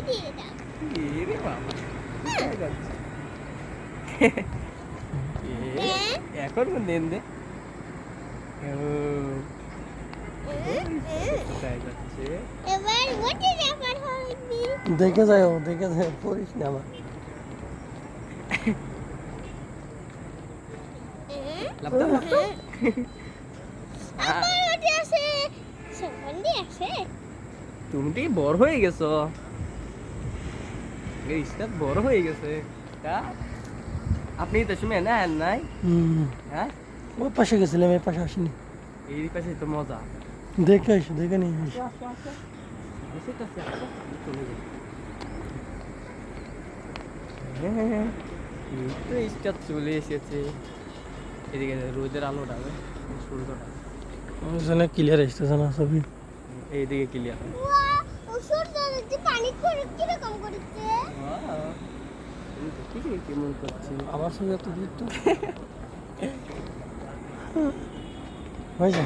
দিয়ে দাও। এরে বাবা কোথায় যাচ্ছে? এখন দেন দে কোথায় যাচ্ছে? এবার ওটি ব্যাপার হইবি। দেখে যাও পড়িস না আবার। লাপটা লাপটা আবার ওটি আছে। সম্বন্ধে আছে। তুমি তো বড় হয়ে গেছো, এই স্টার বড় হয়ে গেছে। আপনি তো শুনে না নাই? হ্যাঁ ওই পাশে গেছিলাম, এই পাশে আসিনি। এই পাশে তো মজা। দেখে নিয়ে আসি। হ্যাঁ এই তো স্টার চলে এসেছে। এদিকে রোদের আলোটা সূর্যটা ওখানে ক্লিয়ার আসতেছে না ছবি। এইদিকে ক্লিয়ার। ওষুধ যে পানি করে কিরকম করছে? কেমন করছি আবার ছবি একটু দিত হয়েছে,